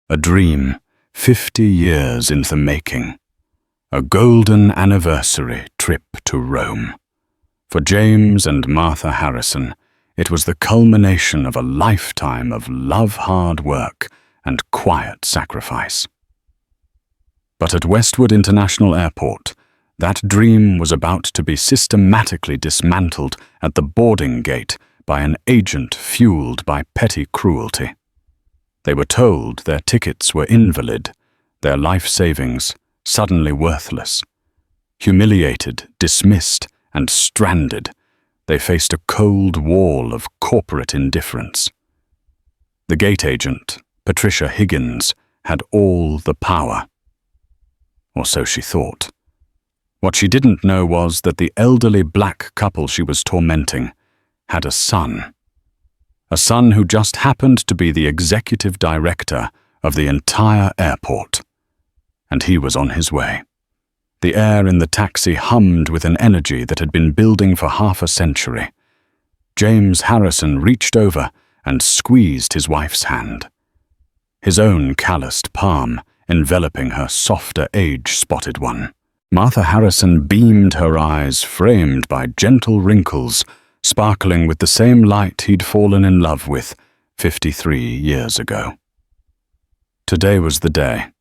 A dream, 50 years in the making. A golden anniversary trip to Rome. For James and Martha Harrison, it was the culmination of a lifetime of love-hard work and quiet sacrifice. But at Westwood International Airport, that dream was about to be systematically dismantled at the boarding gate by an agent fueled by petty cruelty. They were told their tickets were invalid, their life savings suddenly worthless. Humiliated, dismissed, and stranded, they faced a cold wall of corporate indifference. The gate agent, Patricia Higgins, had all the power. Or so she thought. What she didn't know was that the elderly black couple she was tormenting had a son. A son who just happened to be the executive director of the entire airport. And he was on his way. The air in the taxi hummed with an energy that had been building for half a century. James Harrison reached over and squeezed his wife's hand. His own calloused palm enveloping her softer age-spotted one. Martha Harrison beamed, her eyes framed by gentle wrinkles, sparkling with the same light he'd fallen in love with 53 years ago. Today was the day,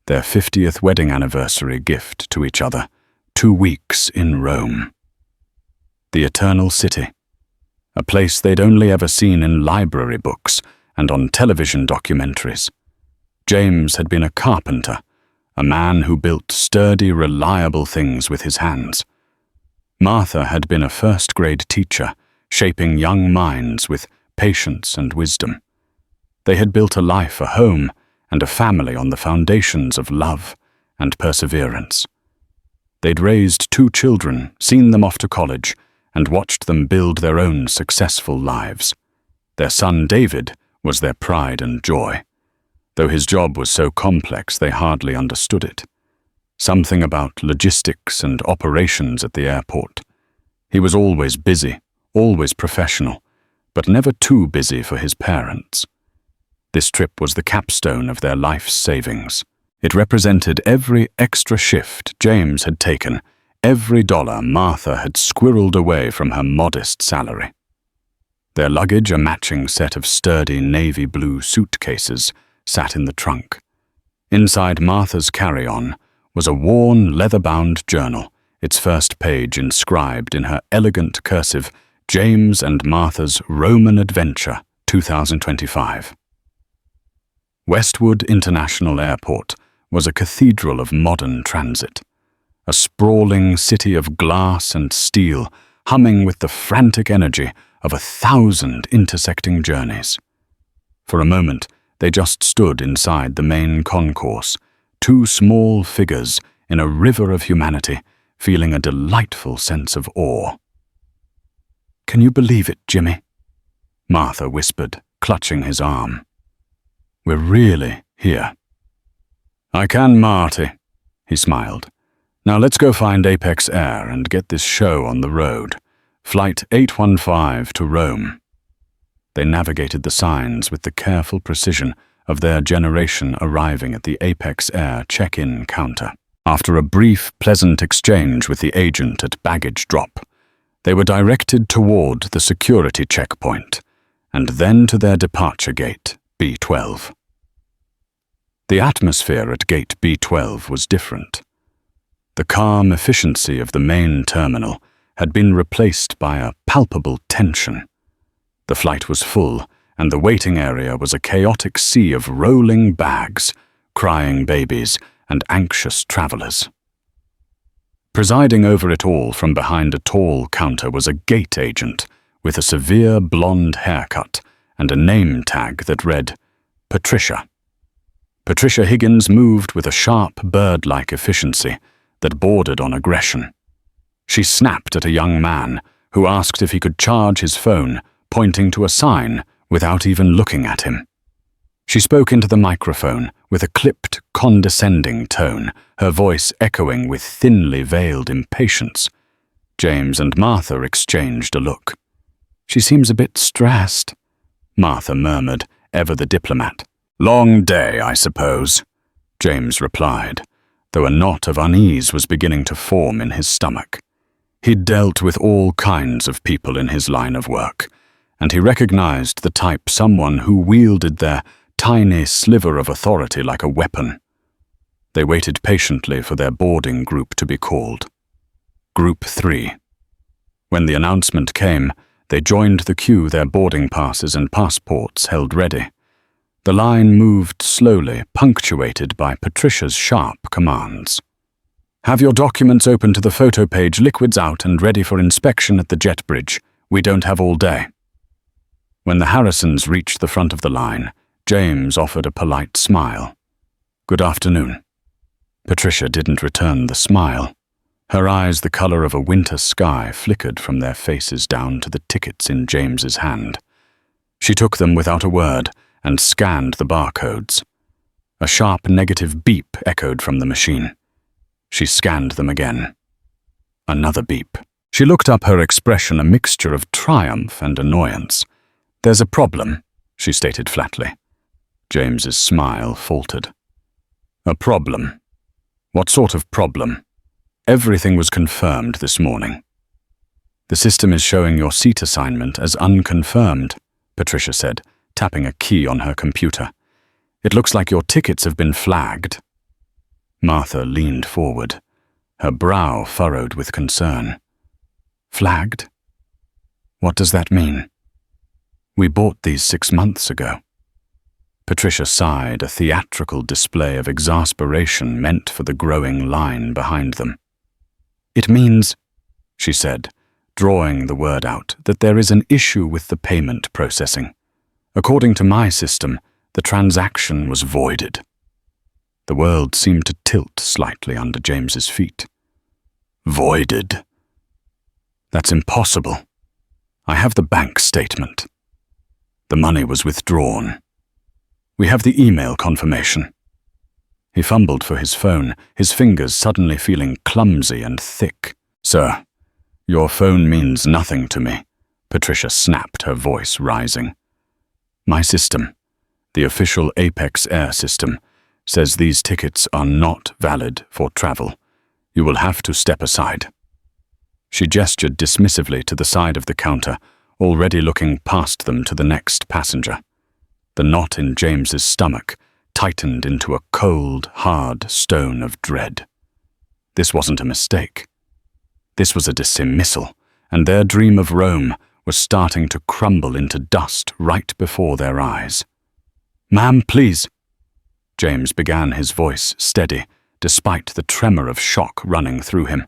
their 50th wedding anniversary gift to each other, 2 weeks in Rome. The Eternal City, a place they'd only ever seen in library books and on television documentaries. James had been a carpenter, a man who built sturdy, reliable things with his hands. Martha had been a first-grade teacher, shaping young minds with patience and wisdom. They had built a life, a home, and a family on the foundations of love and perseverance. They'd raised 2 children, seen them off to college, and watched them build their own successful lives. Their son David was their pride and joy, though his job was so complex they hardly understood it. Something about logistics and operations at the airport. He was always busy, always professional, but never too busy for his parents. This trip was the capstone of their life's savings. It represented every extra shift James had taken, every dollar Martha had squirreled away from her modest salary. Their luggage, a matching set of sturdy navy blue suitcases, sat in the trunk. Inside Martha's carry-on was a worn, leather-bound journal, its first page inscribed in her elegant cursive, James and Martha's Roman Adventure, 2025. Westwood International Airport was a cathedral of modern transit, a sprawling city of glass and steel, humming with the frantic energy of 1,000 intersecting journeys. For a moment, they just stood inside the main concourse, 2 small figures in a river of humanity, feeling a delightful sense of awe. "Can you believe it, Jimmy?" Martha whispered, clutching his arm. "We're really here." "I can, Marty," he smiled. "Now let's go find Apex Air and get this show on the road. Flight 815 to Rome." They navigated the signs with the careful precision of their generation arriving at the Apex Air check-in counter. After a brief, pleasant exchange with the agent at baggage drop, they were directed toward the security checkpoint, and then to their departure gate, B12. The atmosphere at gate B12 was different. The calm efficiency of the main terminal had been replaced by a palpable tension. The flight was full, and the waiting area was a chaotic sea of rolling bags, crying babies, and anxious travelers. Presiding over it all from behind a tall counter was a gate agent with a severe blonde haircut and a name tag that read, Patricia. Patricia Higgins moved with a sharp, bird-like efficiency that bordered on aggression. She snapped at a young man who asked if he could charge his phone, pointing to a sign without even looking at him. She spoke into the microphone with a clipped, condescending tone, her voice echoing with thinly veiled impatience. James and Martha exchanged a look. "She seems a bit stressed," Martha murmured, ever the diplomat. "Long day, I suppose," James replied, though a knot of unease was beginning to form in his stomach. He'd dealt with all kinds of people in his line of work, and he recognized the type, someone who wielded their tiny sliver of authority like a weapon. They waited patiently for their boarding group to be called. Group 3. When the announcement came, they joined the queue, their boarding passes and passports held ready. The line moved slowly, punctuated by Patricia's sharp commands. "Have your documents open to the photo page, liquids out and ready for inspection at the jet bridge. We don't have all day." When the Harrisons reached the front of the line, James offered a polite smile. "Good afternoon." Patricia didn't return the smile. Her eyes, the color of a winter sky, flickered from their faces down to the tickets in James's hand. She took them without a word and scanned the barcodes. A sharp negative beep echoed from the machine. She scanned them again. Another beep. She looked up, her expression a mixture of triumph and annoyance. "There's a problem," she stated flatly. James's smile faltered. "A problem? What sort of problem?" "Everything was confirmed this morning." "The system is showing your seat assignment as unconfirmed," Patricia said, tapping a key on her computer. "It looks like your tickets have been flagged." Martha leaned forward, her brow furrowed with concern. "Flagged? What does that mean?" "We bought these 6 months ago." Patricia sighed, a theatrical display of exasperation meant for the growing line behind them. "It means," she said, drawing the word out, "that there is an issue with the payment processing. According to my system, the transaction was voided." The world seemed to tilt slightly under James's feet. "Voided? That's impossible. I have the bank statement. The money was withdrawn. We have the email confirmation." He fumbled for his phone, his fingers suddenly feeling clumsy and thick. "Sir, your phone means nothing to me," Patricia snapped, her voice rising. "My system, the official Apex Air system, says these tickets are not valid for travel. You will have to step aside." She gestured dismissively to the side of the counter, already looking past them to the next passenger. The knot in James's stomach tightened into a cold, hard stone of dread. This wasn't a mistake. This was a dismissal, and their dream of Rome was starting to crumble into dust right before their eyes. "Ma'am, please." James began, his voice steady, despite the tremor of shock running through him.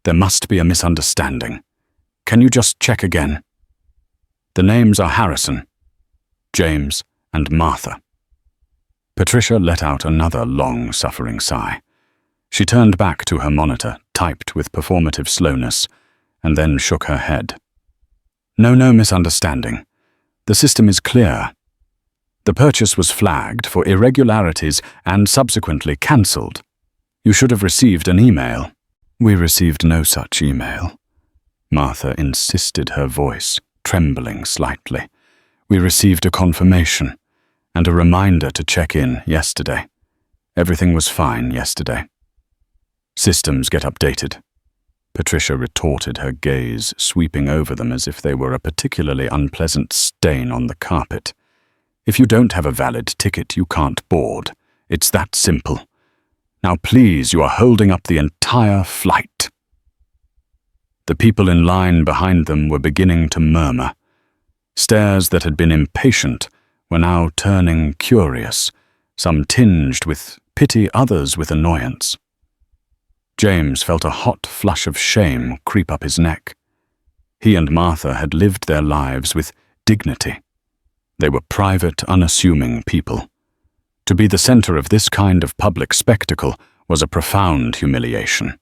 "There must be a misunderstanding. Can you just check again?" "The names are Harrison, James, and Martha." Patricia let out another long-suffering sigh. She turned back to her monitor, typed with performative slowness, and then shook her head. No misunderstanding. The system is clear. The purchase was flagged for irregularities and subsequently cancelled. You should have received an email." "We received no such email," Martha insisted, her voice trembling slightly. "We received a confirmation and a reminder to check in yesterday. Everything was fine yesterday." "Systems get updated," Patricia retorted, her gaze sweeping over them as if they were a particularly unpleasant stain on the carpet. "If you don't have a valid ticket, you can't board. It's that simple. Now please, you are holding up the entire flight." The people in line behind them were beginning to murmur. Stares that had been impatient were now turning curious, some tinged with pity, others with annoyance. James felt a hot flush of shame creep up his neck. He and Martha had lived their lives with dignity. They were private, unassuming people. To be the center of this kind of public spectacle was a profound humiliation.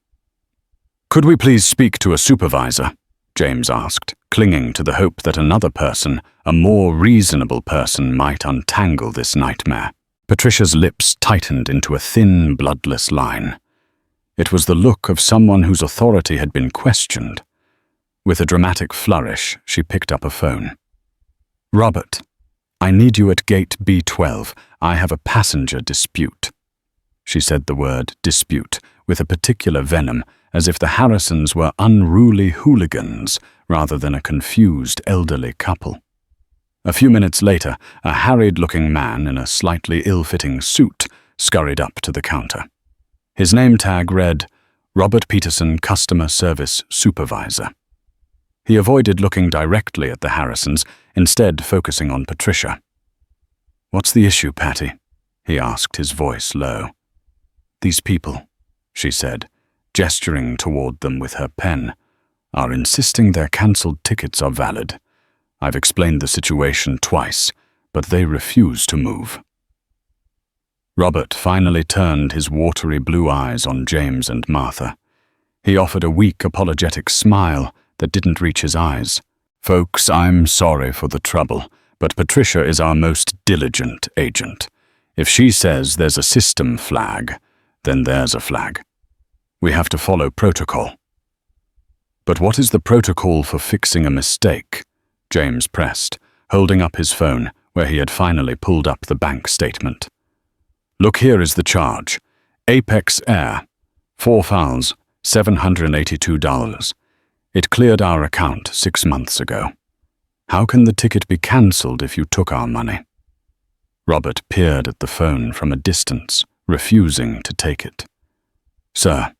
"Could we please speak to a supervisor?" James asked, clinging to the hope that another person, a more reasonable person, might untangle this nightmare. Patricia's lips tightened into a thin, bloodless line. It was the look of someone whose authority had been questioned. With a dramatic flourish, she picked up a phone. "Robert, I need you at gate B12. I have a passenger dispute." She said the word dispute with a particular venom, as if the Harrisons were unruly hooligans rather than a confused elderly couple. A few minutes later, a harried-looking man in a slightly ill-fitting suit scurried up to the counter. His name tag read, "Robert Peterson, Customer Service Supervisor." He avoided looking directly at the Harrisons, instead focusing on Patricia. "What's the issue, Patty?" he asked, his voice low. "These people," she said, gesturing toward them with her pen, "are insisting their cancelled tickets are valid. I've explained the situation twice, but they refuse to move." Robert finally turned his watery blue eyes on James and Martha. He offered a weak, apologetic smile that didn't reach his eyes. "Folks, I'm sorry for the trouble, but Patricia is our most diligent agent. If she says there's a system flag, then there's a flag. We have to follow protocol." "But what is the protocol for fixing a mistake?" James pressed, holding up his phone where he had finally pulled up the bank statement. "Look, here is the charge. Apex Air, 4 fouls, $782. It cleared our account 6 months ago. How can the ticket be cancelled if you took our money?" Robert peered at the phone from a distance, refusing to take it. "Sir,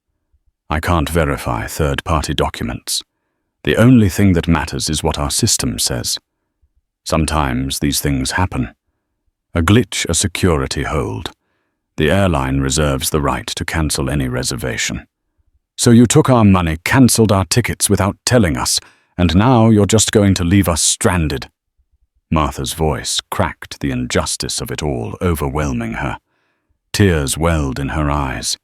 I can't verify third-party documents. The only thing that matters is what our system says. Sometimes these things happen. A glitch, a security hold. The airline reserves the right to cancel any reservation. So you took our money, cancelled our tickets without telling us, and now you're just going to leave us stranded." Martha's voice cracked, the injustice of it all overwhelming her. Tears welled in her eyes.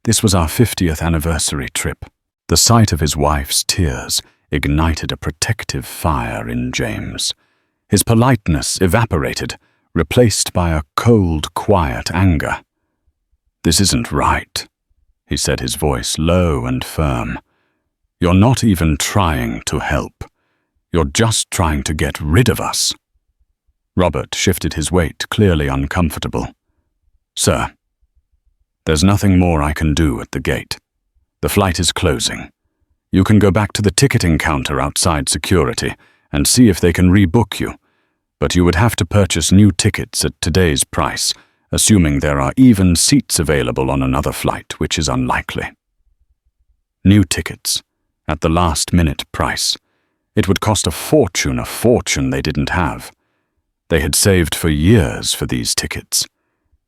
This was our 50th anniversary trip. The sight of his wife's tears ignited a protective fire in James. His politeness evaporated, replaced by a cold, quiet anger. "This isn't right," he said, his voice low and firm. "You're not even trying to help. You're just trying to get rid of us." Robert shifted his weight, clearly uncomfortable. "Sir, there's nothing more I can do at the gate. The flight is closing. You can go back to the ticketing counter outside security and see if they can rebook you, but you would have to purchase new tickets at today's price, assuming there are even seats available on another flight, which is unlikely." New tickets, at the last-minute price. It would cost a fortune they didn't have. They had saved for years for these tickets.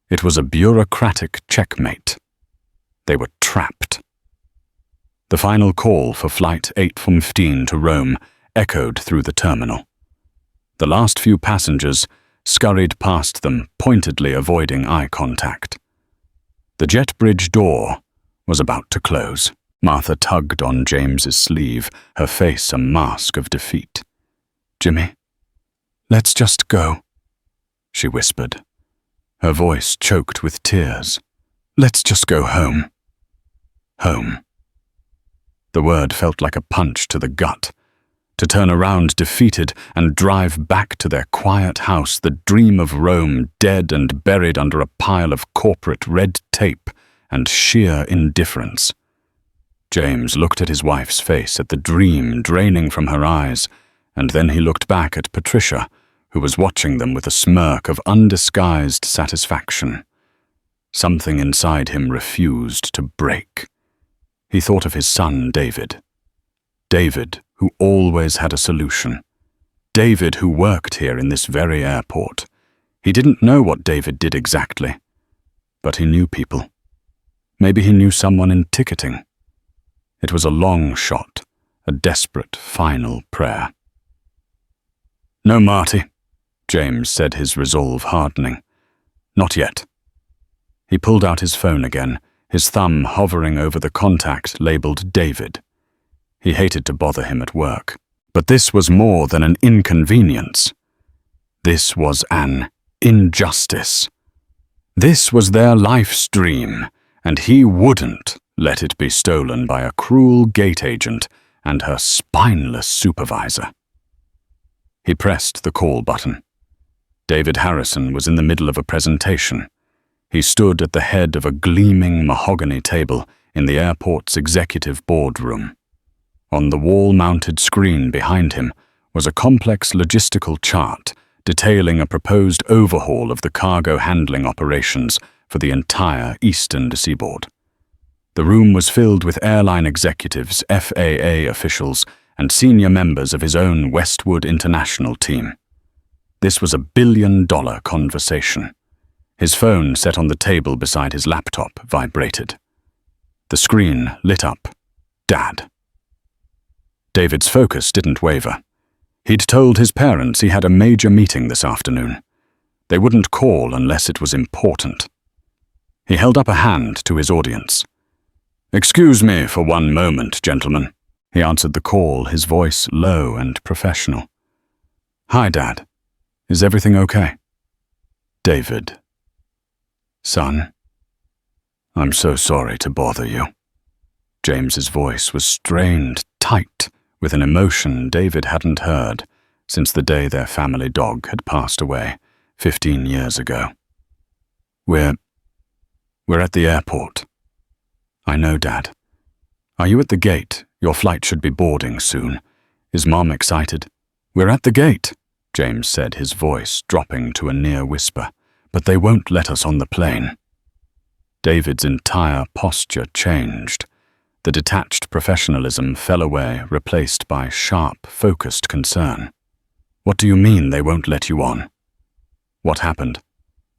It was a bureaucratic checkmate. They were trapped. The final call for Flight 815 to Rome echoed through the terminal. The last few passengers scurried past them, pointedly avoiding eye contact. The jet bridge door was about to close. Martha tugged on James's sleeve, her face a mask of defeat. "Jimmy, let's just go," she whispered. Her voice choked with tears. "Let's just go home." Home. The word felt like a punch to the gut. To turn around defeated and drive back to their quiet house, the dream of Rome dead and buried under a pile of corporate red tape and sheer indifference. James looked at his wife's face, at the dream draining from her eyes, and then he looked back at Patricia, who was watching them with a smirk of undisguised satisfaction. Something inside him refused to break. He thought of his son, David. David, who always had a solution. David, who worked here in this very airport. He didn't know what David did exactly, but he knew people. Maybe he knew someone in ticketing. It was a long shot, a desperate final prayer. "No, Marty," James said, his resolve hardening. "Not yet." He pulled out his phone again, his thumb hovering over the contact labeled David. He hated to bother him at work, but this was more than an inconvenience. This was an injustice. This was their life's dream, and he wouldn't let it be stolen by a cruel gate agent and her spineless supervisor. He pressed the call button. David Harrison was in the middle of a presentation. He stood at the head of a gleaming mahogany table in the airport's executive boardroom. On the wall-mounted screen behind him was a complex logistical chart detailing a proposed overhaul of the cargo handling operations for the entire eastern seaboard. The room was filled with airline executives, FAA officials, and senior members of his own Westwood International team. This was a billion-dollar conversation. His phone, set on the table beside his laptop, vibrated. The screen lit up. Dad. David's focus didn't waver. He'd told his parents he had a major meeting this afternoon. They wouldn't call unless it was important. He held up a hand to his audience. "Excuse me for one moment, gentlemen." He answered the call, his voice low and professional. "Hi, Dad. Is everything okay?" "David. Son, I'm so sorry to bother you." James's voice was strained, tight, with an emotion David hadn't heard since the day their family dog had passed away 15 years ago. We're at the airport." "I know, Dad. Are you at the gate? Your flight should be boarding soon. Is Mom excited?" "We're at the gate," James said, his voice dropping to a near whisper. "But they won't let us on the plane." David's entire posture changed. The detached professionalism fell away, replaced by sharp, focused concern. "What do you mean they won't let you on?" "What happened?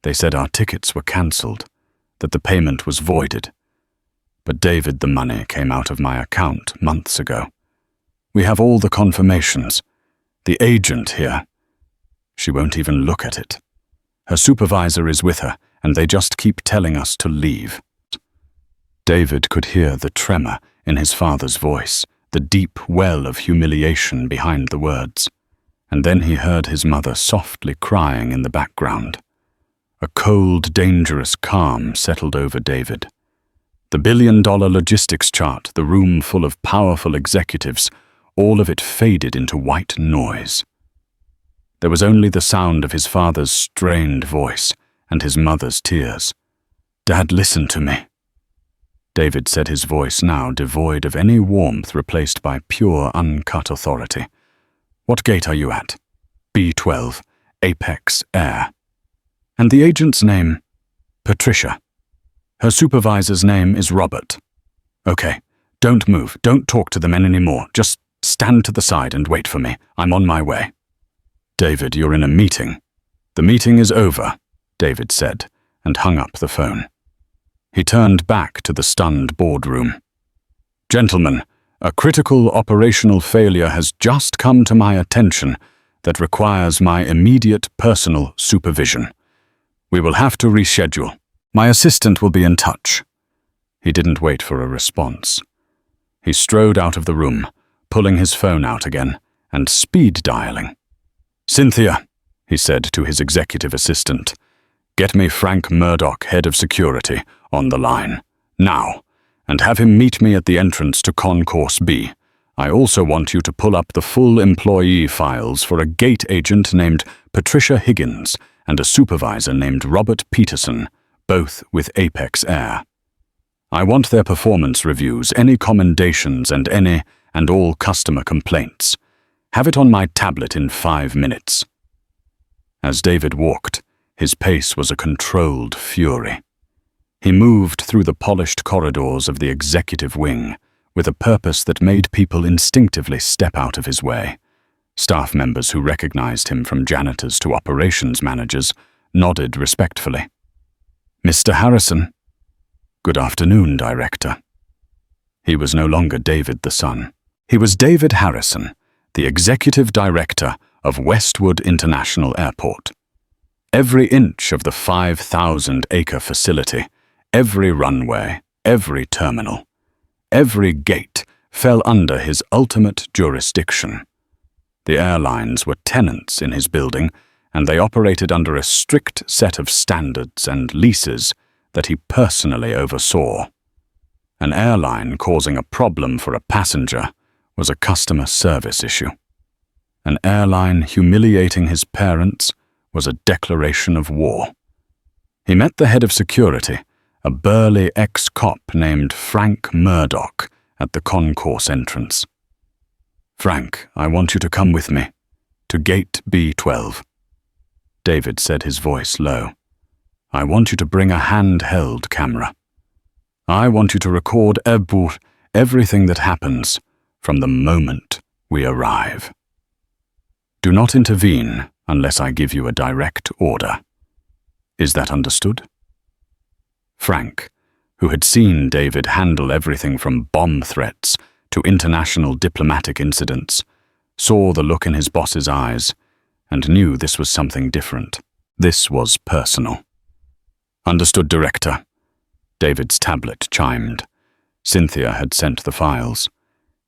They said our tickets were cancelled, that the payment was voided. But David, the money came out of my account months ago. We have all the confirmations. The agent here, she won't even look at it. Her supervisor is with her, and they just keep telling us to leave." David could hear the tremor in his father's voice, the deep well of humiliation behind the words. And then he heard his mother softly crying in the background. A cold, dangerous calm settled over David. The billion-dollar logistics chart, the room full of powerful executives, all of it faded into white noise. There was only the sound of his father's strained voice and his mother's tears. "Dad, listen to me." David said, his voice now devoid of any warmth, replaced by pure, uncut authority. "What gate are you at?" "B12, Apex Air." "And the agent's name?" "Patricia. Her supervisor's name is Robert." "Okay, don't move, don't talk to the men anymore. Just stand to the side and wait for me. I'm on my way." "David, you're in a meeting." "The meeting is over," David said, and hung up the phone. He turned back to the stunned boardroom. "Gentlemen, a critical operational failure has just come to my attention that requires my immediate personal supervision. We will have to reschedule. My assistant will be in touch." He didn't wait for a response. He strode out of the room, pulling his phone out again and speed dialing. "Cynthia," he said to his executive assistant, "get me Frank Murdoch, head of security, on the line, now, and have him meet me at the entrance to Concourse B. I also want you to pull up the full employee files for a gate agent named Patricia Higgins and a supervisor named Robert Peterson, both with Apex Air. I want their performance reviews, any commendations, and any and all customer complaints. Have it on my tablet in 5 minutes." As David walked, his pace was a controlled fury. He moved through the polished corridors of the executive wing with a purpose that made people instinctively step out of his way. Staff members who recognized him, from janitors to operations managers, nodded respectfully. "Mr. Harrison." "Good afternoon, Director." He was no longer David the son. He was David Harrison, the Executive Director of Westwood International Airport. Every inch of the 5,000-acre facility, every runway, every terminal, every gate fell under his ultimate jurisdiction. The airlines were tenants in his building, and they operated under a strict set of standards and leases that he personally oversaw. An airline causing a problem for a passenger was a customer service issue. An airline humiliating his parents was a declaration of war. He met the head of security, a burly ex-cop named Frank Murdoch, at the concourse entrance. "Frank, I want you to come with me, to gate B12. David said, his voice low. "I want you to bring a handheld camera. I want you to record everything that happens from the moment we arrive. Do not intervene unless I give you a direct order. Is that understood?" Frank, who had seen David handle everything from bomb threats to international diplomatic incidents, saw the look in his boss's eyes and knew this was something different. This was personal. "Understood, Director." David's tablet chimed. Cynthia had sent the files.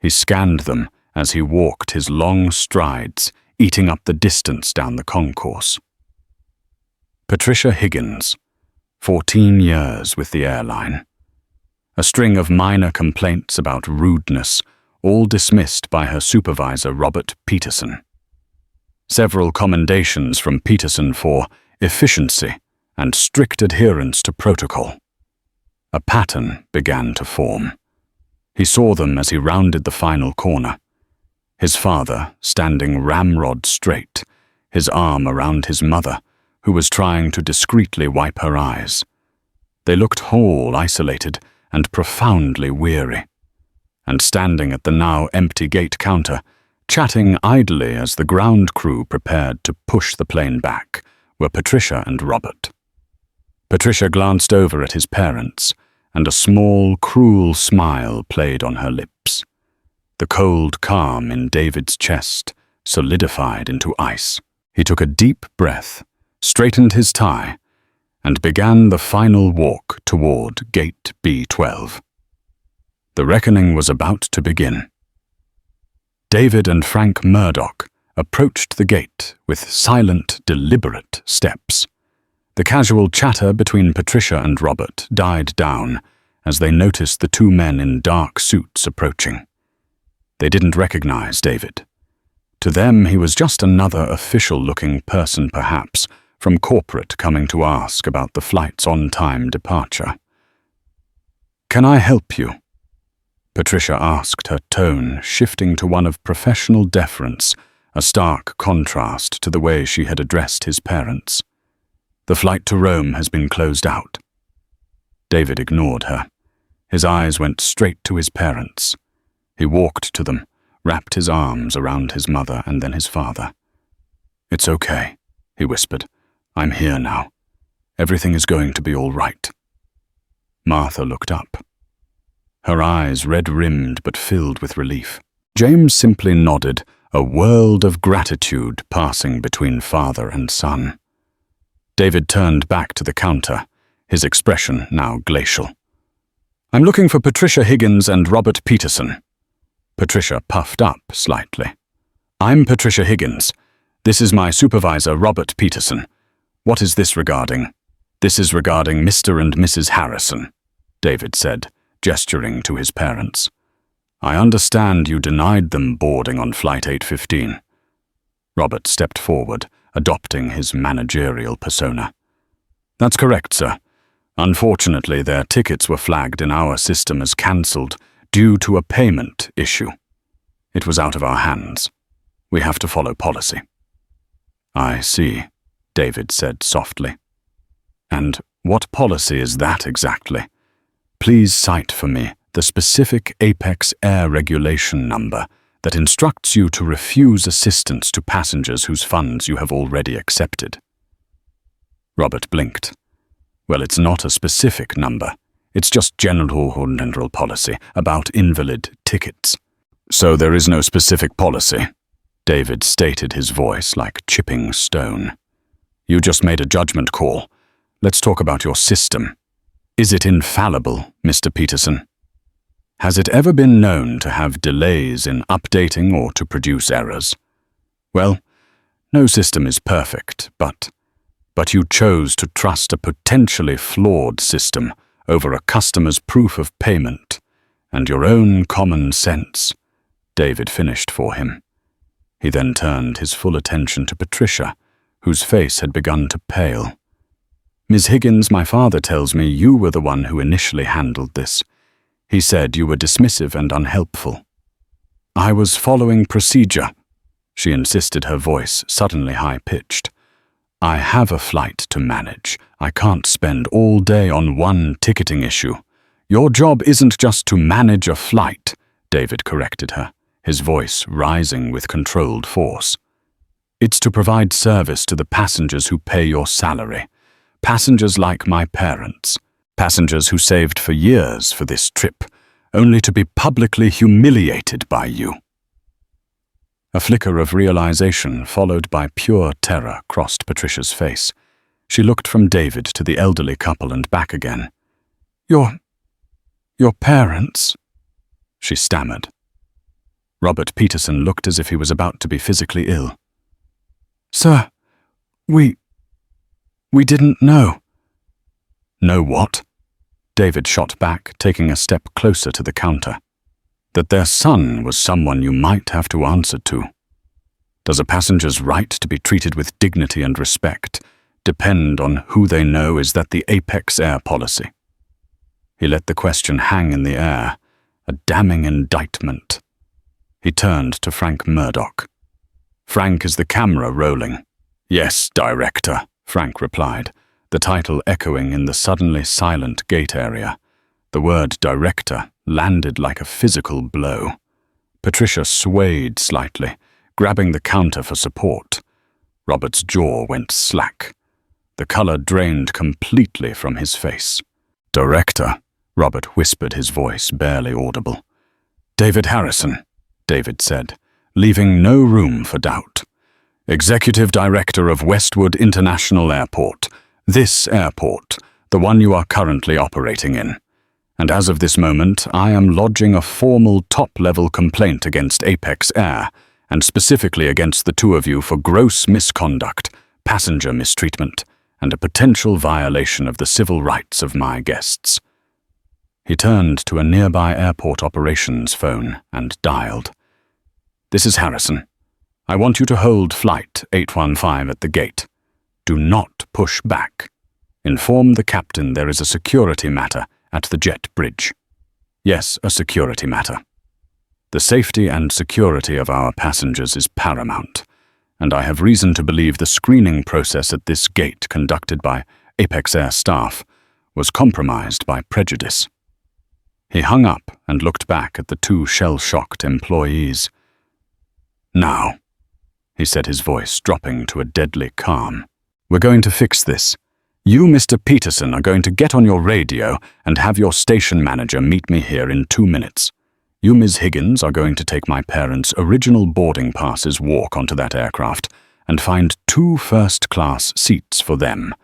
He scanned them as he walked his long strides, eating up the distance down the concourse. Patricia Higgins, 14 years with the airline. A string of minor complaints about rudeness, all dismissed by her supervisor, Robert Peterson. Several commendations from Peterson for efficiency and strict adherence to protocol. A pattern began to form. He saw them as he rounded the final corner. His father, standing ramrod straight, his arm around his mother, who was trying to discreetly wipe her eyes. They looked whole, isolated, and profoundly weary. And standing at the now empty gate counter, chatting idly as the ground crew prepared to push the plane back, were Patricia and Robert. Patricia glanced over at his parents, and a small, cruel smile played on her lips. The cold calm in David's chest solidified into ice. He took a deep breath, straightened his tie, and began the final walk toward Gate B12. The reckoning was about to begin. David and Frank Murdoch approached the gate with silent, deliberate steps. The casual chatter between Patricia and Robert died down as they noticed the two men in dark suits approaching. They didn't recognize David. To them, he was just another official-looking person, perhaps, from corporate coming to ask about the flight's on-time departure. "Can I help you?" Patricia asked, her tone shifting to one of professional deference, a stark contrast to the way she had addressed his parents. "The flight to Rome has been closed out." David ignored her. His eyes went straight to his parents. He walked to them, wrapped his arms around his mother and then his father. "It's okay," he whispered. "I'm here now. Everything is going to be all right." Martha looked up. Her eyes red-rimmed but filled with relief. James simply nodded, a world of gratitude passing between father and son. David turned back to the counter, his expression now glacial. "I'm looking for Patricia Higgins and Robert Peterson." Patricia puffed up slightly. "I'm Patricia Higgins. This is my supervisor, Robert Peterson. What is this regarding?" "This is regarding Mr. and Mrs. Harrison," David said, gesturing to his parents. "I understand you denied them boarding on Flight 815. Robert stepped forward, adopting his managerial persona. "That's correct, sir. Unfortunately, their tickets were flagged in our system as cancelled due to a payment issue. It was out of our hands. We have to follow policy." "I see," David said softly. "And what policy is that exactly? Please cite for me the specific Apex Air regulation number that instructs you to refuse assistance to passengers whose funds you have already accepted." Robert blinked. "Well, it's not a specific number. It's just general policy about invalid tickets." "So there is no specific policy," David stated, his voice like chipping stone. "You just made a judgment call. Let's talk about your system. Is it infallible, Mr. Peterson? Has it ever been known to have delays in updating or to produce errors? Well, no system is perfect, but you chose to trust a potentially flawed system over a customer's proof of payment and your own common sense," David finished for him. He then turned his full attention to Patricia, whose face had begun to pale. "Ms. Higgins, my father tells me you were the one who initially handled this. He said you were dismissive and unhelpful." "I was following procedure," she insisted, her voice suddenly high-pitched. "I have a flight to manage. I can't spend all day on one ticketing issue." "Your job isn't just to manage a flight," David corrected her, his voice rising with controlled force. "It's to provide service to the passengers who pay your salary. Passengers like my parents. Passengers who saved for years for this trip, only to be publicly humiliated by you." A flicker of realization, followed by pure terror, crossed Patricia's face. She looked from David to the elderly couple and back again. Your parents?" she stammered. Robert Peterson looked as if he was about to be physically ill. "Sir, we didn't know." "Know what?" David shot back, taking a step closer to the counter. "That their son was someone you might have to answer to. Does a passenger's right to be treated with dignity and respect depend on who they know? Is that the Apex Air policy?" He let the question hang in the air, a damning indictment. He turned to Frank Murdoch. "Frank, is the camera rolling?" "Yes, Director," Frank replied, the title echoing in the suddenly silent gate area. The word Director landed like a physical blow. Patricia swayed slightly, grabbing the counter for support. Robert's jaw went slack. The color drained completely from his face. "Director," Robert whispered, his voice barely audible. "David Harrison," David said, leaving no room for doubt. "Executive Director of Westwood International Airport. This airport, the one you are currently operating in. And as of this moment, I am lodging a formal top-level complaint against Apex Air, and specifically against the two of you for gross misconduct, passenger mistreatment, and a potential violation of the civil rights of my guests." He turned to a nearby airport operations phone and dialed. "This is Harrison. I want you to hold flight 815 at the gate. Do not push back. Inform the captain there is a security matter at the jet bridge." "Yes, a security matter. The safety and security of our passengers is paramount, and I have reason to believe the screening process at this gate conducted by Apex Air staff was compromised by prejudice." He hung up and looked back at the two shell-shocked employees. "Now," he said, his voice dropping to a deadly calm, "we're going to fix this. You, Mr. Peterson, are going to get on your radio and have your station manager meet me here in 2 minutes. You, Ms. Higgins, are going to take my parents' original boarding passes, walk onto that aircraft, and find 2 first-class seats for them.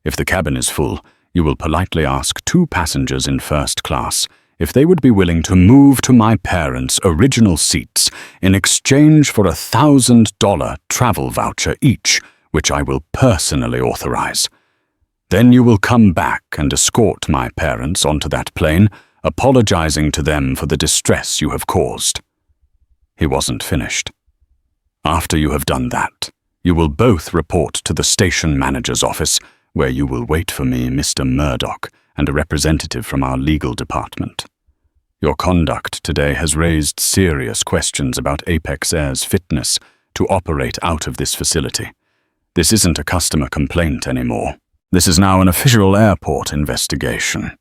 If the cabin is full, you will politely ask 2 passengers in first class if they would be willing to move to my parents' original seats in exchange for a $1,000 travel voucher each, which I will personally authorize. Then you will come back and escort my parents onto that plane, apologizing to them for the distress you have caused." He wasn't finished. "After you have done that, you will both report to the station manager's office, where you will wait for me, Mr. Murdoch, and a representative from our legal department. Your conduct today has raised serious questions about Apex Air's fitness to operate out of this facility. This isn't a customer complaint anymore. This is now an official airport investigation."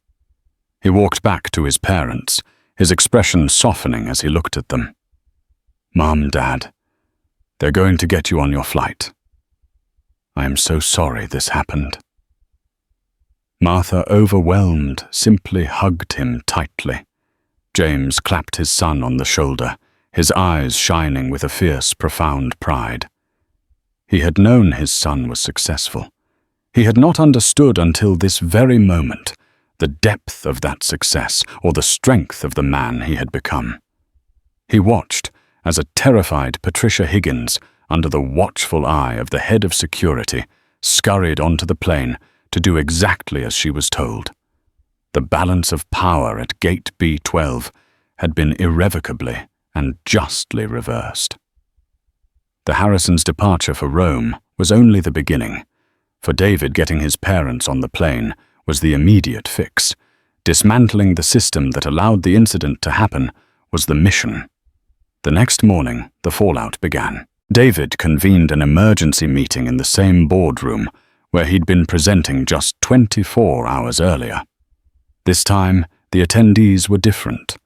He walked back to his parents, his expression softening as he looked at them. "Mom, Dad, they're going to get you on your flight. I am so sorry this happened." Martha, overwhelmed, simply hugged him tightly. James clapped his son on the shoulder, his eyes shining with a fierce, profound pride. He had known his son was successful. He had not understood until this very moment the depth of that success or the strength of the man he had become. He watched as a terrified Patricia Higgins, under the watchful eye of the head of security, scurried onto the plane to do exactly as she was told. The balance of power at Gate B12 had been irrevocably and justly reversed. The Harrisons' departure for Rome was only the beginning. For David, getting his parents on the plane was the immediate fix. Dismantling the system that allowed the incident to happen was the mission. The next morning, the fallout began. David convened an emergency meeting in the same boardroom where he'd been presenting just 24 hours earlier. This time, the attendees were different.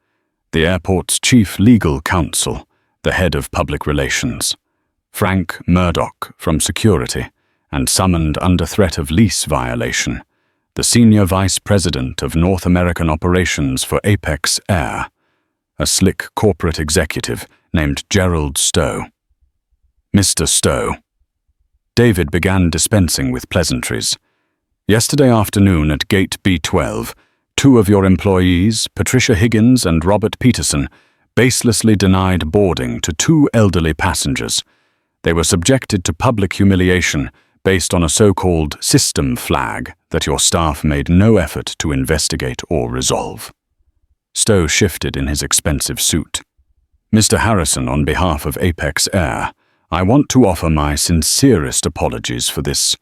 The airport's chief legal counsel, the head of public relations, Frank Murdoch from security, and summoned under threat of lease violation, the senior vice president of North American operations for Apex Air, a slick corporate executive named Gerald Stowe. Mr. Stowe. David began dispensing with pleasantries. Yesterday afternoon at Gate B12, 2 of your employees, Patricia Higgins and Robert Peterson, baselessly denied boarding to 2 elderly passengers. They were subjected to public humiliation based on a so-called system flag that your staff made no effort to investigate or resolve. Stowe shifted in his expensive suit. Mr. Harrison, on behalf of Apex Air, I want to offer my sincerest apologies for this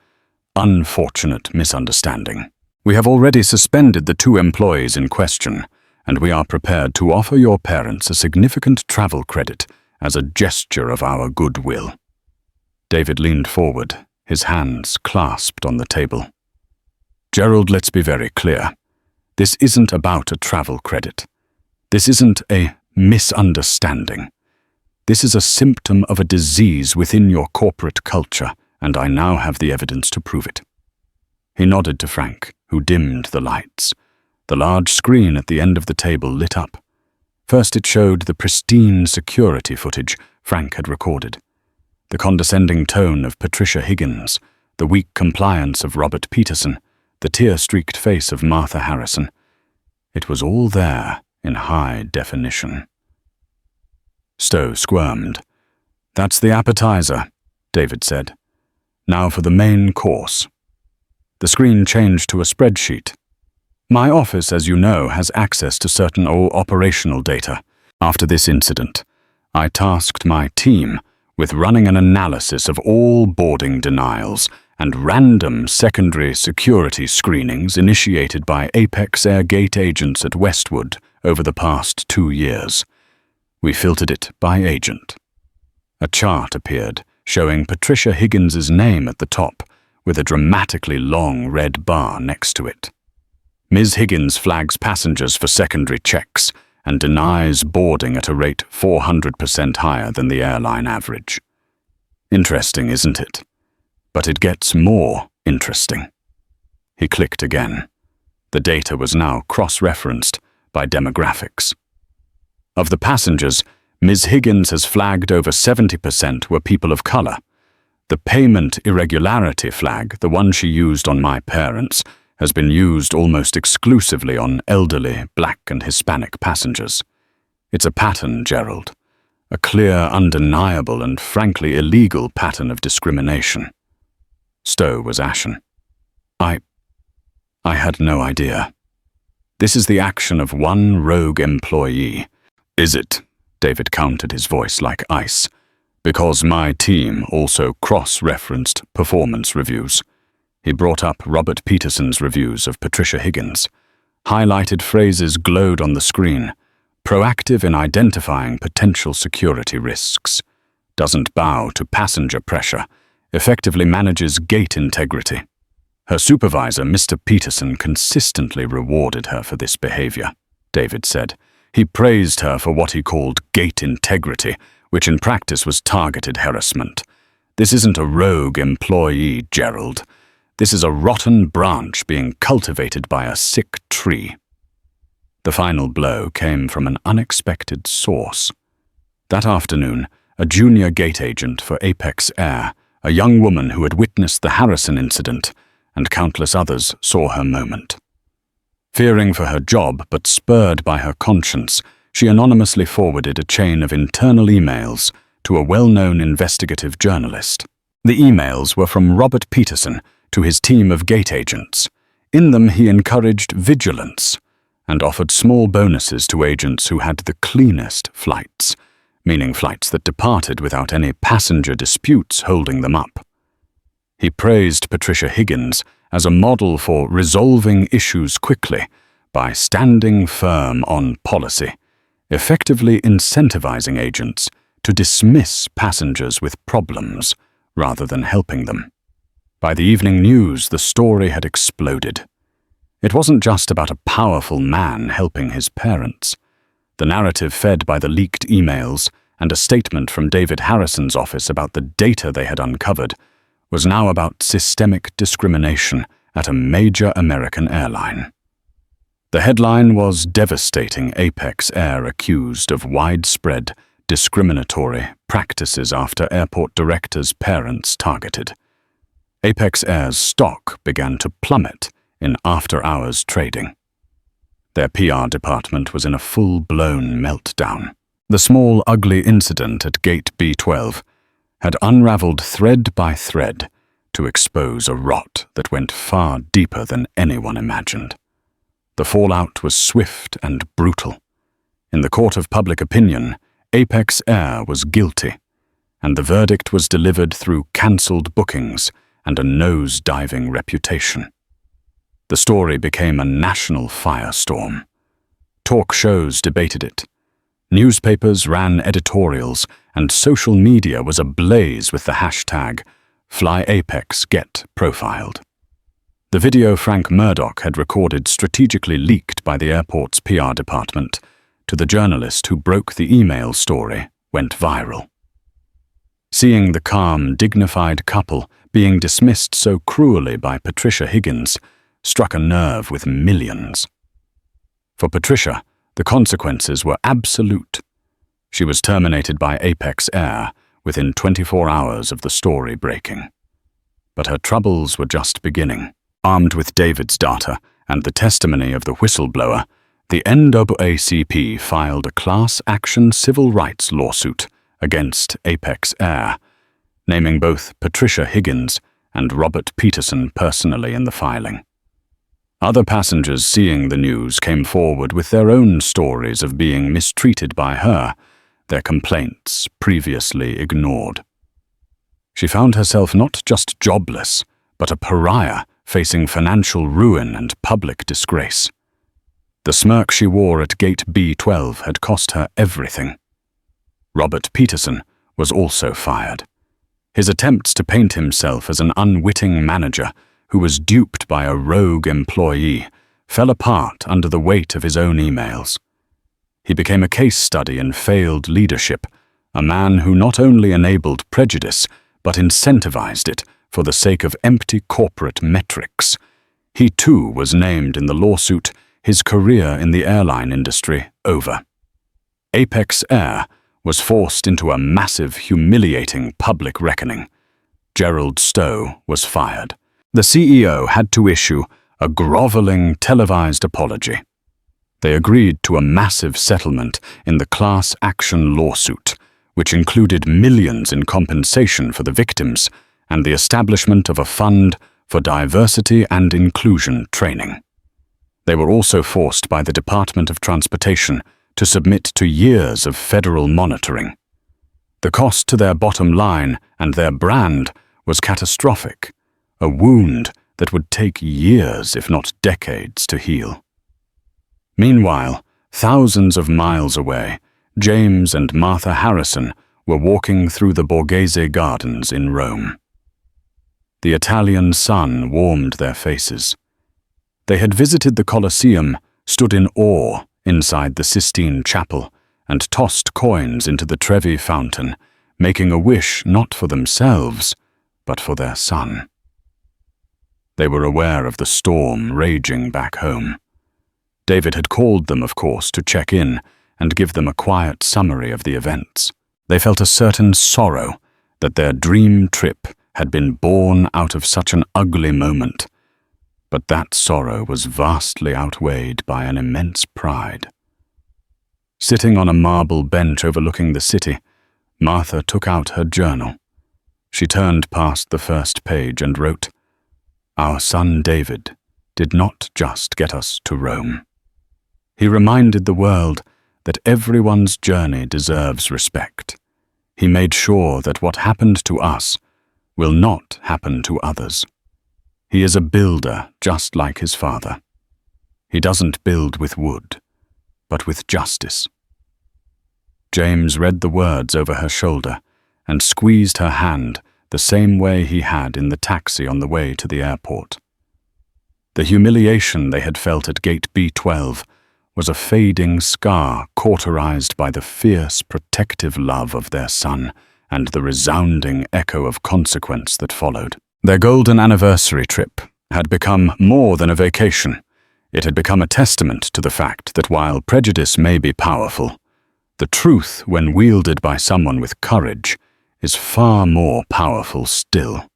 unfortunate misunderstanding. We have already suspended the 2 employees in question, and we are prepared to offer your parents a significant travel credit as a gesture of our goodwill. David leaned forward, his hands clasped on the table. Gerald, let's be very clear. This isn't about a travel credit. This isn't a misunderstanding. This is a symptom of a disease within your corporate culture, and I now have the evidence to prove it. He nodded to Frank, who dimmed the lights. The large screen at the end of the table lit up. First it showed the pristine security footage Frank had recorded. The condescending tone of Patricia Higgins, the weak compliance of Robert Peterson, the tear-streaked face of Martha Harrison. It was all there in high definition. Stowe squirmed. That's the appetizer, David said. Now for the main course. The screen changed to a spreadsheet. My office, as you know, has access to certain operational data. After this incident, I tasked my team with running an analysis of all boarding denials and random secondary security screenings initiated by Apex Air gate agents at Westwood over the past 2 years. We filtered it by agent. A chart appeared showing Patricia Higgins's name at the top with a dramatically long red bar next to it. Ms. Higgins flags passengers for secondary checks and denies boarding at a rate 400% higher than the airline average. Interesting, isn't it? But it gets more interesting. He clicked again. The data was now cross-referenced by demographics. Of the passengers, Ms. Higgins has flagged over 70% were people of color. The payment irregularity flag, the one she used on my parents, has been used almost exclusively on elderly Black and Hispanic passengers. It's a pattern, Gerald. A clear, undeniable, and frankly illegal pattern of discrimination. Stowe was ashen. I had no idea. This is the action of one rogue employee. Is it? David countered, his voice like ice. Because my team also cross-referenced performance reviews. He brought up Robert Peterson's reviews of Patricia Higgins. Highlighted phrases glowed on the screen. Proactive in identifying potential security risks. Doesn't bow to passenger pressure. Effectively manages gate integrity. Her supervisor, Mr. Peterson, consistently rewarded her for this behavior, David said. He praised her for what he called gate integrity, which in practice was targeted harassment. This isn't a rogue employee, Gerald. This is a rotten branch being cultivated by a sick tree. The final blow came from an unexpected source. That afternoon, a junior gate agent for Apex Air, a young woman who had witnessed the Harrison incident, and countless others saw her moment. Fearing for her job, but spurred by her conscience, she anonymously forwarded a chain of internal emails to a well-known investigative journalist. The emails were from Robert Peterson to his team of gate agents. In them, he encouraged vigilance and offered small bonuses to agents who had the cleanest flights, meaning flights that departed without any passenger disputes holding them up. He praised Patricia Higgins as a model for resolving issues quickly by standing firm on policy, effectively incentivizing agents to dismiss passengers with problems rather than helping them. By the evening news, the story had exploded. It wasn't just about a powerful man helping his parents. The narrative, fed by the leaked emails and a statement from David Harrison's office about the data they had uncovered, was now about systemic discrimination at a major American airline. The headline was devastating: Apex Air accused of widespread discriminatory practices after airport directors' parents targeted. Apex Air's stock began to plummet in after-hours trading. Their PR department was in a full-blown meltdown. The small, ugly incident at Gate B12 had unraveled thread by thread to expose a rot that went far deeper than anyone imagined. The fallout was swift and brutal. In the court of public opinion, Apex Air was guilty, and the verdict was delivered through cancelled bookings and a nose-diving reputation. The story became a national firestorm. Talk shows debated it. Newspapers ran editorials, and social media was ablaze with the hashtag #FlyApexGetProfiled. The video Frank Murdoch had recorded strategically leaked by the airport's PR department to the journalist who broke the email story went viral. Seeing the calm, dignified couple being dismissed so cruelly by Patricia Higgins struck a nerve with millions. For Patricia, the consequences were absolute. She was terminated by Apex Air within 24 hours of the story breaking. But her troubles were just beginning. Armed with David's data and the testimony of the whistleblower, the NAACP filed a class action civil rights lawsuit against Apex Air, naming both Patricia Higgins and Robert Peterson personally in the filing. Other passengers seeing the news came forward with their own stories of being mistreated by her, their complaints previously ignored. She found herself not just jobless, but a pariah facing financial ruin and public disgrace. The smirk she wore at Gate B12 had cost her everything. Robert Peterson was also fired. His attempts to paint himself as an unwitting manager who was duped by a rogue employee fell apart under the weight of his own emails. He became a case study in failed leadership, a man who not only enabled prejudice, but incentivized it for the sake of empty corporate metrics. He too was named in the lawsuit, his career in the airline industry over. Apex Air was forced into a massive, humiliating public reckoning. Gerald Stowe was fired. The CEO had to issue a groveling televised apology. They agreed to a massive settlement in the class action lawsuit, which included millions in compensation for the victims and the establishment of a fund for diversity and inclusion training. They were also forced by the Department of Transportation to submit to years of federal monitoring. The cost to their bottom line and their brand was catastrophic, a wound that would take years, if not decades, to heal. Meanwhile, thousands of miles away, James and Martha Harrison were walking through the Borghese Gardens in Rome. The Italian sun warmed their faces. They had visited the Colosseum, stood in awe inside the Sistine Chapel, and tossed coins into the Trevi Fountain, making a wish not for themselves, but for their son. They were aware of the storm raging back home. David had called them, of course, to check in and give them a quiet summary of the events. They felt a certain sorrow that their dream trip had been born out of such an ugly moment, but that sorrow was vastly outweighed by an immense pride. Sitting on a marble bench overlooking the city, Martha took out her journal. She turned past the first page and wrote, "Our son David did not just get us to Rome. He reminded the world that everyone's journey deserves respect. He made sure that what happened to us will not happen to others. He is a builder just like his father. He doesn't build with wood, but with justice. James read the words over her shoulder and squeezed her hand the same way he had in the taxi on the way to the airport. The humiliation they had felt at gate B12 was a fading scar cauterized by the fierce, protective love of their son and the resounding echo of consequence that followed. Their golden anniversary trip had become more than a vacation. It had become a testament to the fact that while prejudice may be powerful, the truth, when wielded by someone with courage, is far more powerful still.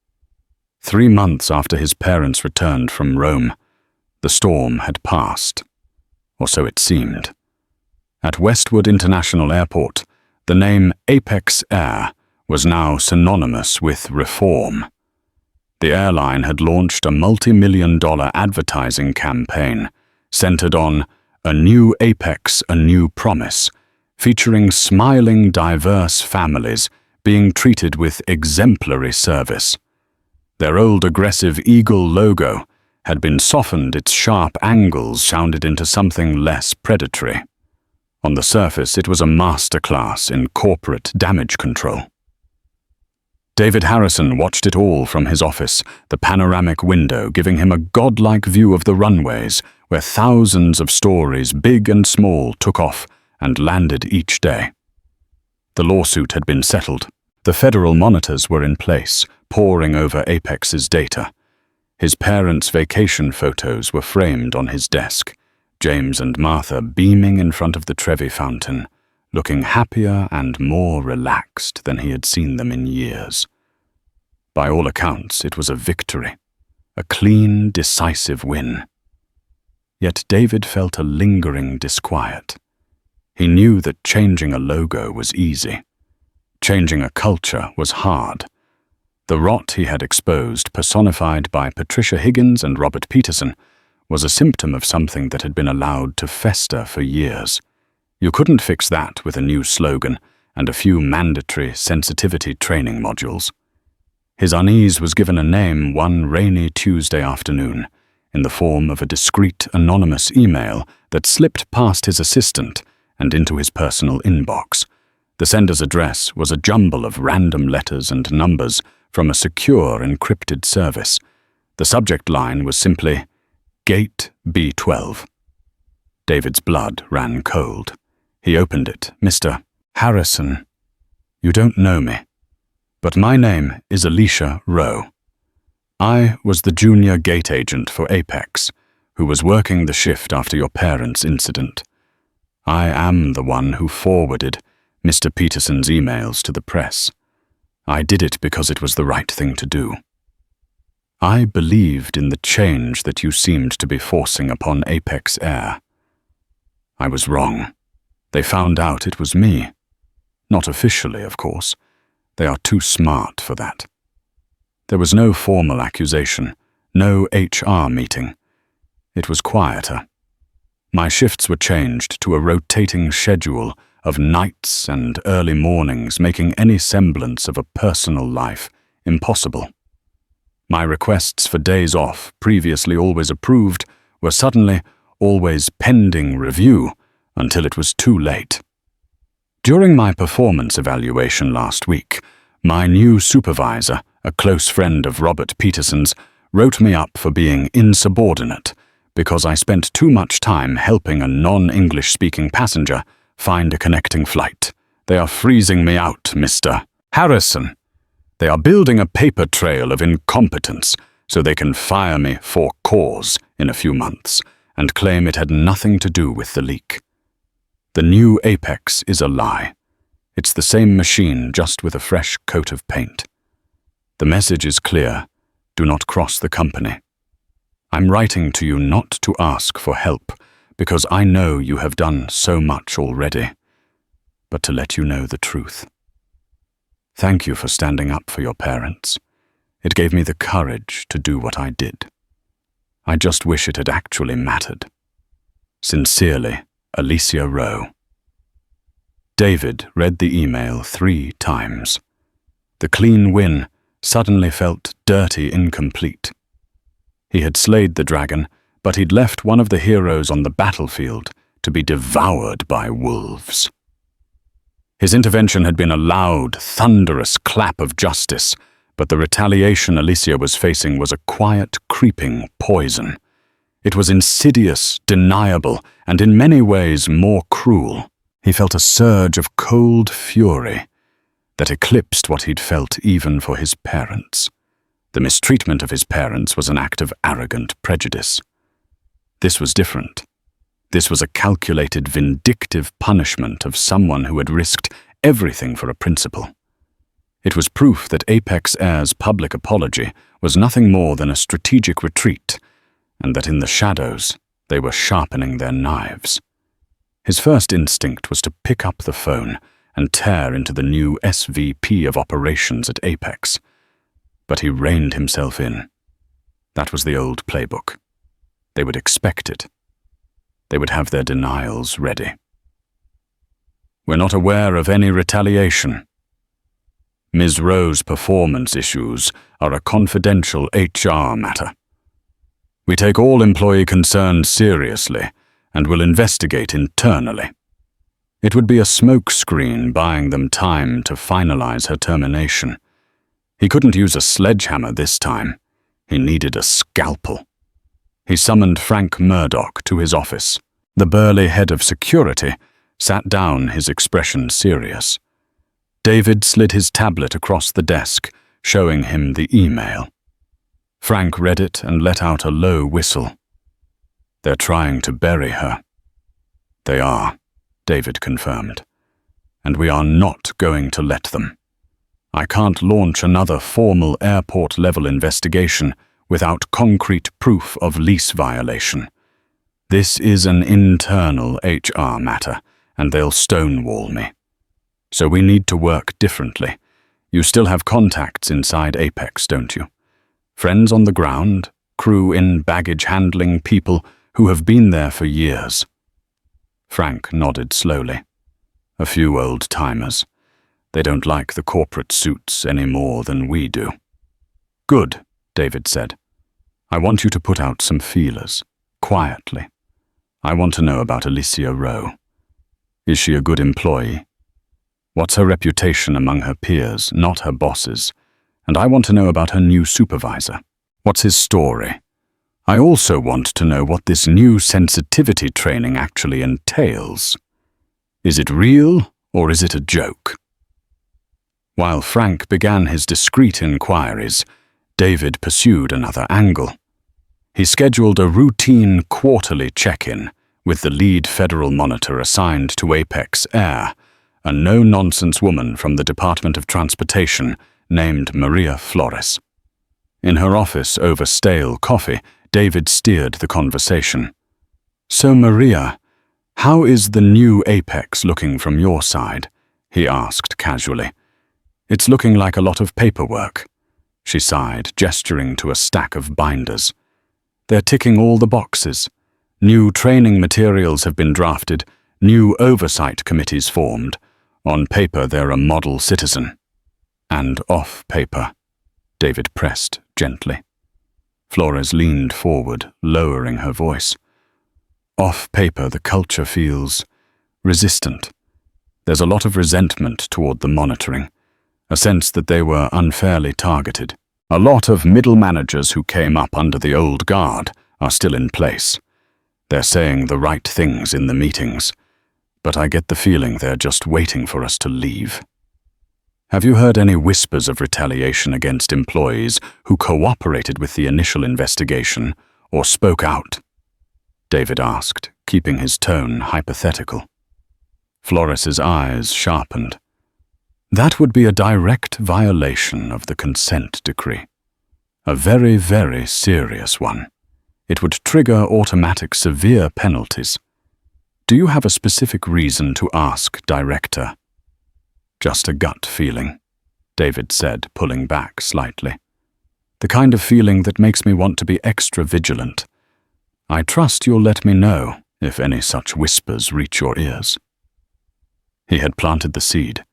3 months after his parents returned from Rome, the storm had passed, or so it seemed. At Westwood International Airport, the name Apex Air was now synonymous with reform. The airline had launched a multi-million-dollar advertising campaign centered on a new Apex, a new promise, featuring smiling, diverse families being treated with exemplary service. Their old aggressive eagle logo had been softened, its sharp angles sounded into something less predatory. On the surface, it was a masterclass in corporate damage control. David Harrison watched it all from his office, the panoramic window giving him a godlike view of the runways where thousands of stories, big and small, took off and landed each day. The lawsuit had been settled. The federal monitors were in place, poring over Apex's data. His parents' vacation photos were framed on his desk, James and Martha beaming in front of the Trevi fountain, looking happier and more relaxed than he had seen them in years. By all accounts, it was a victory, a clean, decisive win. Yet David felt a lingering disquiet. He knew that changing a logo was easy. Changing a culture was hard. The rot he had exposed, personified by Patricia Higgins and Robert Peterson, was a symptom of something that had been allowed to fester for years. You couldn't fix that with a new slogan and a few mandatory sensitivity training modules. His unease was given a name one rainy Tuesday afternoon, in the form of a discreet, anonymous email that slipped past his assistant and into his personal inbox. The sender's address was a jumble of random letters and numbers from a secure, encrypted service. The subject line was simply, Gate B12. David's blood ran cold. He opened it. Mr. Harrison, you don't know me, but my name is Alicia Rowe. I was the junior gate agent for Apex, who was working the shift after your parents' incident. I am the one who forwarded Mr. Peterson's emails to the press. I did it because it was the right thing to do. I believed in the change that you seemed to be forcing upon Apex Air. I was wrong. They found out it was me. Not officially, of course. They are too smart for that. There was no formal accusation, no HR meeting. It was quieter. My shifts were changed to a rotating schedule of nights and early mornings, making any semblance of a personal life impossible. My requests for days off, previously always approved, were suddenly always pending review until it was too late. During my performance evaluation last week, my new supervisor, a close friend of Robert Peterson's, wrote me up for being insubordinate because I spent too much time helping a non-English-speaking passenger find a connecting flight. They are freezing me out, Mr. Harrison. They are building a paper trail of incompetence so they can fire me for cause in a few months and claim it had nothing to do with the leak. The new Apex is a lie. It's the same machine, just with a fresh coat of paint. The message is clear. Do not cross the company. I'm writing to you not to ask for help, because I know you have done so much already, but to let you know the truth. Thank you for standing up for your parents. It gave me the courage to do what I did. I just wish it had actually mattered. Sincerely, Alicia Rowe. David read the email 3 times. The clean win suddenly felt dirty incomplete. He had slayed the dragon, but he'd left one of the heroes on the battlefield to be devoured by wolves. His intervention had been a loud, thunderous clap of justice, but the retaliation Alicia was facing was a quiet, creeping poison. It was insidious, deniable, and in many ways more cruel. He felt a surge of cold fury that eclipsed what he'd felt even for his parents. The mistreatment of his parents was an act of arrogant prejudice. This was different. This was a calculated, vindictive punishment of someone who had risked everything for a principle. It was proof that Apex Air's public apology was nothing more than a strategic retreat, and that in the shadows they were sharpening their knives. His first instinct was to pick up the phone and tear into the new SVP of operations at Apex. But he reined himself in. That was the old playbook. They would expect it. They would have their denials ready. "We're not aware of any retaliation. Ms. Rowe's performance issues are a confidential HR matter. We take all employee concerns seriously and will investigate internally." It would be a smokescreen buying them time to finalize her termination. He couldn't use a sledgehammer this time. He needed a scalpel. He summoned Frank Murdoch to his office. The burly head of security sat down, his expression serious. David slid his tablet across the desk, showing him the email. Frank read it and let out a low whistle. "They're trying to bury her." "They are," David confirmed. "And we are not going to let them. I can't launch another formal airport-level investigation without concrete proof of lease violation. This is an internal HR matter, and they'll stonewall me. So we need to work differently. You still have contacts inside Apex, don't you? Friends on the ground, crew in baggage handling, people who have been there for years." Frank nodded slowly. "A few old-timers. They don't like the corporate suits any more than we do." "Good," David said. "I want you to put out some feelers, quietly. I want to know about Alicia Rowe. Is she a good employee? What's her reputation among her peers, not her bosses? And I want to know about her new supervisor. What's his story? I also want to know what this new sensitivity training actually entails. Is it real, or is it a joke?" While Frank began his discreet inquiries, David pursued another angle. He scheduled a routine quarterly check-in with the lead federal monitor assigned to Apex Air, a no-nonsense woman from the Department of Transportation named Maria Flores. In her office over stale coffee, David steered the conversation. "So, Maria, how is the new Apex looking from your side?" he asked casually. "It's looking like a lot of paperwork," she sighed, gesturing to a stack of binders. "They're ticking all the boxes. New training materials have been drafted, new oversight committees formed. On paper, they're a model citizen." "And off paper," David pressed gently. Flores leaned forward, lowering her voice. "Off paper, the culture feels resistant. There's a lot of resentment toward the monitoring, a sense that they were unfairly targeted. A lot of middle managers who came up under the old guard are still in place. They're saying the right things in the meetings, but I get the feeling they're just waiting for us to leave." "Have you heard any whispers of retaliation against employees who cooperated with the initial investigation or spoke out?" David asked, keeping his tone hypothetical. Flores's eyes sharpened. "That would be a direct violation of the consent decree. A very, very serious one. It would trigger automatic severe penalties. Do you have a specific reason to ask, Director?" "Just a gut feeling," David said, pulling back slightly. "The kind of feeling that makes me want to be extra vigilant. I trust you'll let me know if any such whispers reach your ears." He had planted the seed.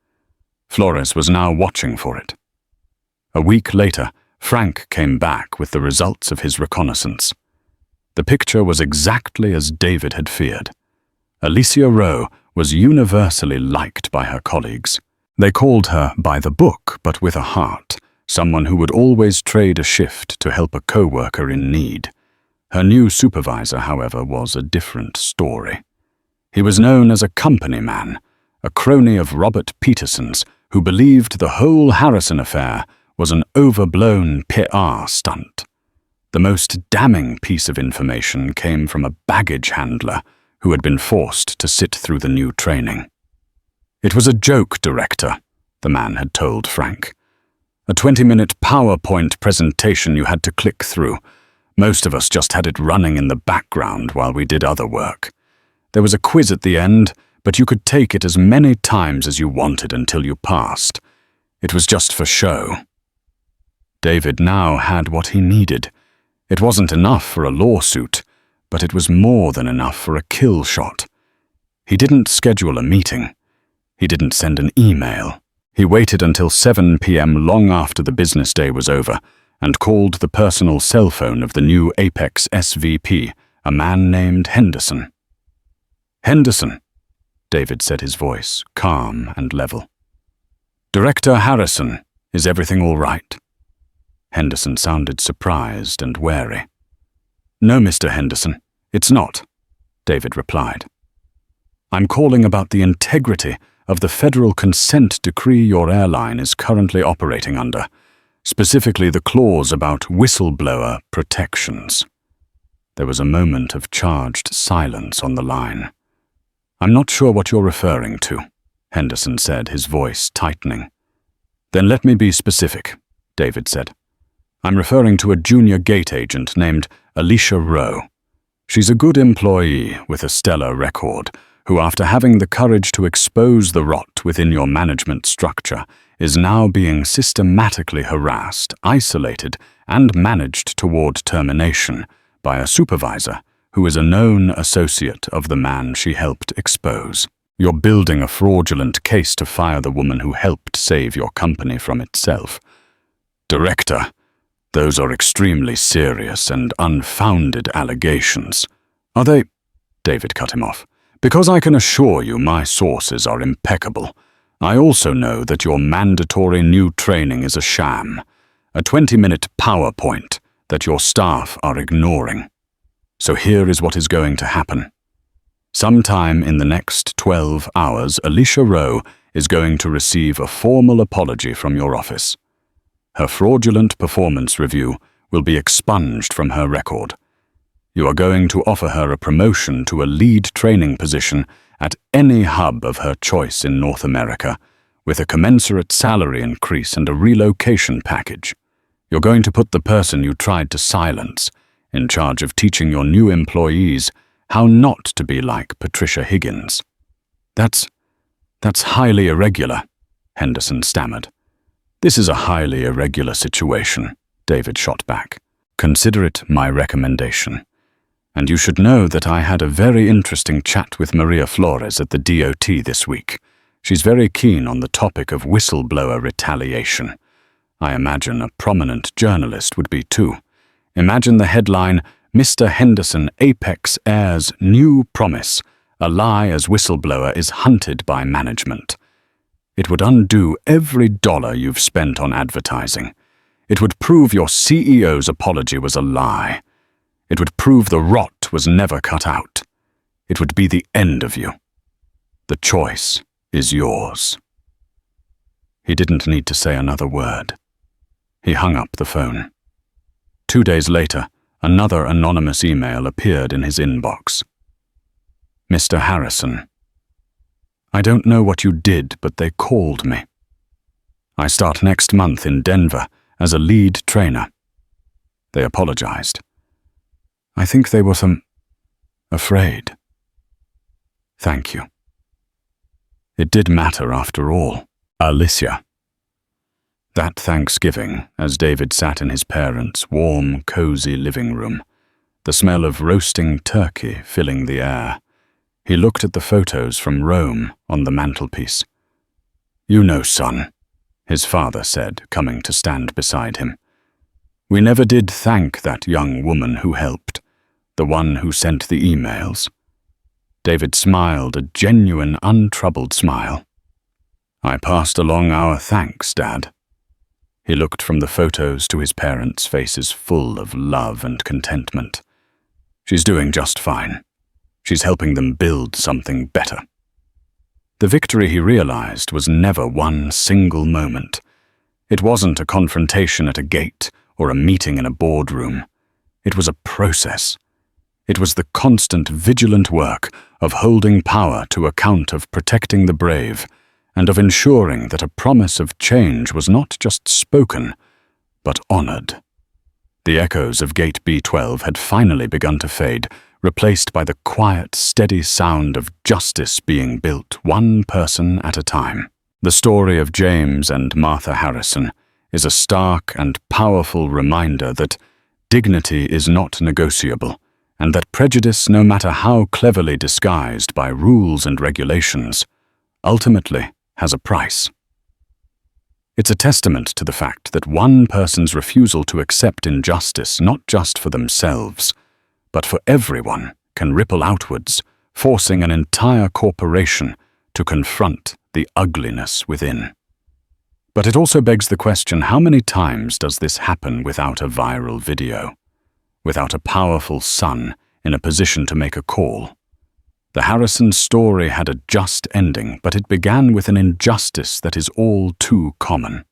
Flores was now watching for it. A week later, Frank came back with the results of his reconnaissance. The picture was exactly as David had feared. Alicia Rowe was universally liked by her colleagues. They called her by the book, but with a heart, someone who would always trade a shift to help a co-worker in need. Her new supervisor, however, was a different story. He was known as a company man, a crony of Robert Peterson's, who believed the whole Harrison affair was an overblown PR stunt. The most damning piece of information came from a baggage handler who had been forced to sit through the new training. "It was a joke, Director," the man had told Frank. "A 20-minute PowerPoint presentation you had to click through. Most of us just had it running in the background while we did other work. There was a quiz at the end, but you could take it as many times as you wanted until you passed. It was just for show." David now had what he needed. It wasn't enough for a lawsuit, but it was more than enough for a kill shot. He didn't schedule a meeting. He didn't send an email. He waited until 7 p.m. long after the business day was over and called the personal cell phone of the new Apex SVP, a man named Henderson. "Henderson," David said, his voice calm and level. "Director Harrison, is everything all right?" Henderson sounded surprised and wary. "No, Mr. Henderson, it's not," David replied. "I'm calling about the integrity of the federal consent decree your airline is currently operating under, specifically the clause about whistleblower protections." There was a moment of charged silence on the line. "I'm not sure what you're referring to," Henderson said, his voice tightening. "Then let me be specific," David said. "I'm referring to a junior gate agent named Alicia Rowe. She's a good employee with a stellar record, who, after having the courage to expose the rot within your management structure, is now being systematically harassed, isolated, and managed toward termination by a supervisor who is a known associate of the man she helped expose. You're building a fraudulent case to fire the woman who helped save your company from itself. Director, those are extremely serious and unfounded allegations." "Are they?" David cut him off. "Because I can assure you my sources are impeccable. I also know that your mandatory new training is a sham, a 20-minute PowerPoint that your staff are ignoring. So here is what is going to happen. Sometime in the next 12 hours, Alicia Rowe is going to receive a formal apology from your office. Her fraudulent performance review will be expunged from her record. You are going to offer her a promotion to a lead training position at any hub of her choice in North America, with a commensurate salary increase and a relocation package. You're going to put the person you tried to silence in charge of teaching your new employees how not to be like Patricia Higgins." That's highly irregular," Henderson stammered. "This is a highly irregular situation," David shot back. "Consider it my recommendation. And you should know that I had a very interesting chat with Maria Flores at the DOT this week. She's very keen on the topic of whistleblower retaliation. I imagine a prominent journalist would be too. Imagine the headline, 'Mr. Henderson, Apex Air's New Promise, a lie as whistleblower is hunted by management.' It would undo every dollar you've spent on advertising. It would prove your CEO's apology was a lie. It would prove the rot was never cut out. It would be the end of you. The choice is yours." He didn't need to say another word. He hung up the phone. 2 days later, another anonymous email appeared in his inbox. "Mr. Harrison, I don't know what you did, but they called me. I start next month in Denver as a lead trainer. They apologized. I think they were afraid. Thank you." It did matter after all. Alicia. That Thanksgiving, as David sat in his parents' warm, cozy living room, the smell of roasting turkey filling the air, he looked at the photos from Rome on the mantelpiece. "You know, son," his father said, coming to stand beside him. "We never did thank that young woman who helped, the one who sent the emails." David smiled, a genuine, untroubled smile. "I passed along our thanks, Dad." He looked from the photos to his parents' faces full of love and contentment. "She's doing just fine. She's helping them build something better." The victory, he realized, was never one single moment. It wasn't a confrontation at a gate or a meeting in a boardroom. It was a process. It was the constant, vigilant work of holding power to account, of protecting the brave, and of ensuring that a promise of change was not just spoken, but honored. The echoes of Gate B12 had finally begun to fade, replaced by the quiet, steady sound of justice being built one person at a time. The story of James and Martha Harrison is a stark and powerful reminder that dignity is not negotiable, and that prejudice, no matter how cleverly disguised by rules and regulations, ultimately has a price. It's a testament to the fact that one person's refusal to accept injustice, not just for themselves, but for everyone, can ripple outwards, forcing an entire corporation to confront the ugliness within. But it also begs the question, how many times does this happen without a viral video? Without a powerful son in a position to make a call? The Harrison story had a just ending, but it began with an injustice that is all too common.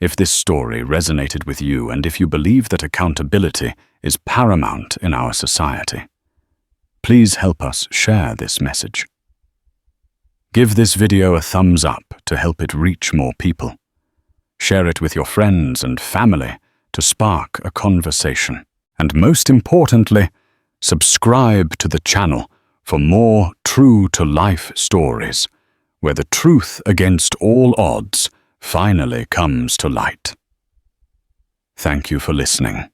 If this story resonated with you, and if you believe that accountability is paramount in our society, please help us share this message. Give this video a thumbs up to help it reach more people. Share it with your friends and family to spark a conversation. And most importantly, subscribe to the channel for more true-to-life stories, where the truth against all odds finally comes to light. Thank you for listening.